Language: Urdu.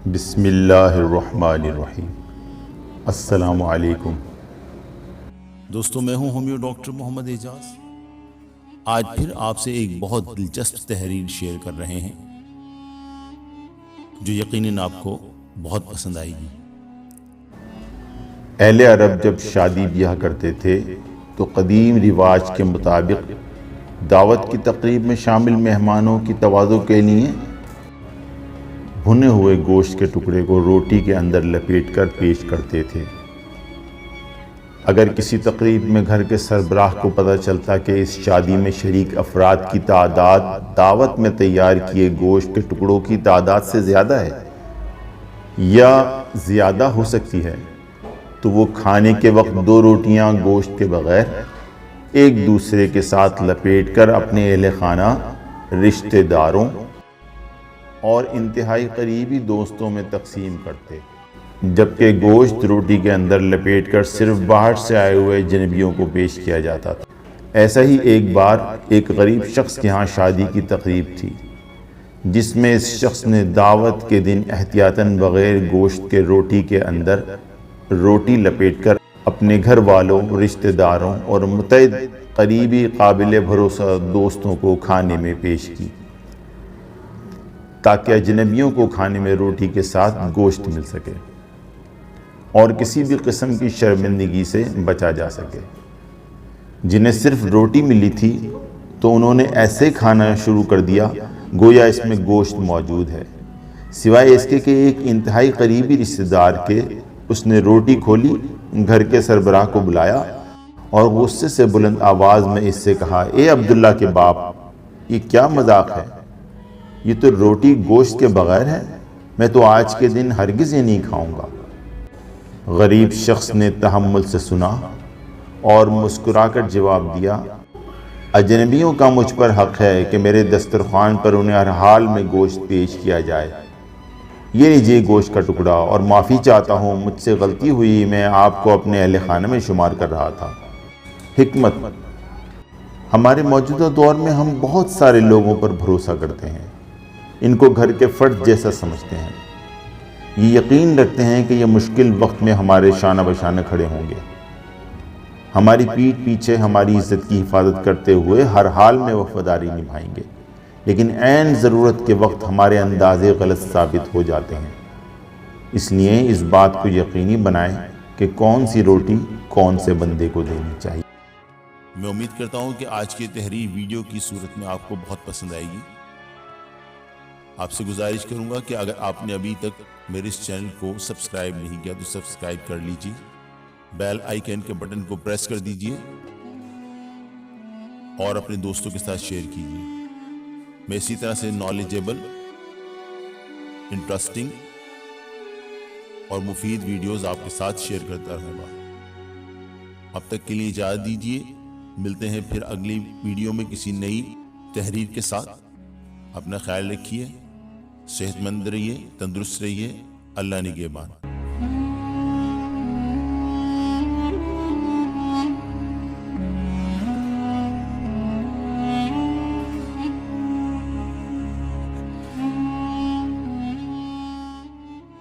بسم اللہ الرحمن الرحیم۔ السلام علیکم دوستو، میں ہوں ہومیو ڈاکٹر محمد اعجاز۔ آج پھر آپ سے ایک بہت دلچسپ تحریر شیئر کر رہے ہیں جو یقیناً آپ کو بہت پسند آئے گی۔ اہل عرب جب شادی بیاہ کرتے تھے تو قدیم رواج کے مطابق دعوت کی تقریب میں شامل مہمانوں کی تواضع کے لیے بھنے ہوئے گوشت کے ٹکڑے کو روٹی کے اندر لپیٹ کر پیش کرتے تھے۔ اگر کسی تقریب میں گھر کے سربراہ کو پتہ چلتا کہ اس شادی میں شریک افراد کی تعداد دعوت میں تیار کیے گوشت کے ٹکڑوں کی تعداد سے زیادہ ہے یا زیادہ ہو سکتی ہے، تو وہ کھانے کے وقت 2 روٹیاں گوشت کے بغیر ایک دوسرے کے ساتھ لپیٹ کر اپنے اہل خانہ، رشتہ داروں اور انتہائی قریبی دوستوں میں تقسیم کرتے، جبکہ گوشت روٹی کے اندر لپیٹ کر صرف باہر سے آئے ہوئے اجنبیوں کو پیش کیا جاتا تھا۔ ایسا ہی ایک بار ایک غریب شخص کے ہاں شادی کی تقریب تھی، جس میں اس شخص نے دعوت کے دن احتیاطاً بغیر گوشت کے روٹی کے اندر روٹی لپیٹ کر اپنے گھر والوں، رشتہ داروں اور متعدد قریبی قابل بھروسہ دوستوں کو کھانے میں پیش کی، تاکہ اجنبیوں کو کھانے میں روٹی کے ساتھ گوشت مل سکے اور کسی بھی قسم کی شرمندگی سے بچا جا سکے۔ جنہیں صرف روٹی ملی تھی تو انہوں نے ایسے کھانا شروع کر دیا گویا اس میں گوشت موجود ہے، سوائے اس کے کہ ایک انتہائی قریبی رشتہ دار کے اس نے روٹی کھولی، گھر کے سربراہ کو بلایا اور غصے سے بلند آواز میں اس سے کہا، اے عبداللہ کے باپ، یہ کیا مذاق ہے؟ یہ تو روٹی گوشت کے بغیر ہے، میں تو آج کے دن ہرگز یہ نہیں کھاؤں گا۔ غریب شخص نے تحمل سے سنا اور مسکرا کر جواب دیا، اجنبیوں کا مجھ پر حق ہے کہ میرے دسترخوان پر انہیں ہر حال میں گوشت پیش کیا جائے۔ یہ لیجیے گوشت کا ٹکڑا، اور معافی چاہتا ہوں، مجھ سے غلطی ہوئی، میں آپ کو اپنے اہل خانہ میں شمار کر رہا تھا۔ حکمت: ہمارے موجودہ دور میں ہم بہت سارے لوگوں پر بھروسہ کرتے ہیں، ان کو گھر کے فرد جیسا سمجھتے ہیں، یہ یقین رکھتے ہیں کہ یہ مشکل وقت میں ہمارے شانہ بشانہ کھڑے ہوں گے، ہماری پیٹھ پیچھے ہماری عزت کی حفاظت کرتے ہوئے ہر حال میں وفاداری نبھائیں گے، لیکن عین ضرورت کے وقت ہمارے اندازے غلط ثابت ہو جاتے ہیں۔ اس لیے اس بات کو یقینی بنائیں کہ کون سی روٹی کون سے بندے کو دینی چاہیے۔ میں امید کرتا ہوں کہ آج کی تحریر ویڈیو کی صورت میں آپ کو بہت پسند آئے گی۔ آپ سے گزارش کروں گا کہ اگر آپ نے ابھی تک میرے اس چینل کو سبسکرائب نہیں کیا تو سبسکرائب کر لیجیے، بیل آئیکن کے بٹن کو پریس کر دیجیے اور اپنے دوستوں کے ساتھ شیئر کیجیے۔ میں اسی طرح سے نالجیبل، انٹرسٹنگ اور مفید ویڈیوز آپ کے ساتھ شیئر کرتا رہوں گا۔ اب تک کے لیے اجازت دیجیے، ملتے ہیں پھر اگلی ویڈیو میں کسی نئی تحریر کے ساتھ۔ اپنا خیال رکھیے، صحت مند رہیے، تندرست رہیے، اللہ نگہبان۔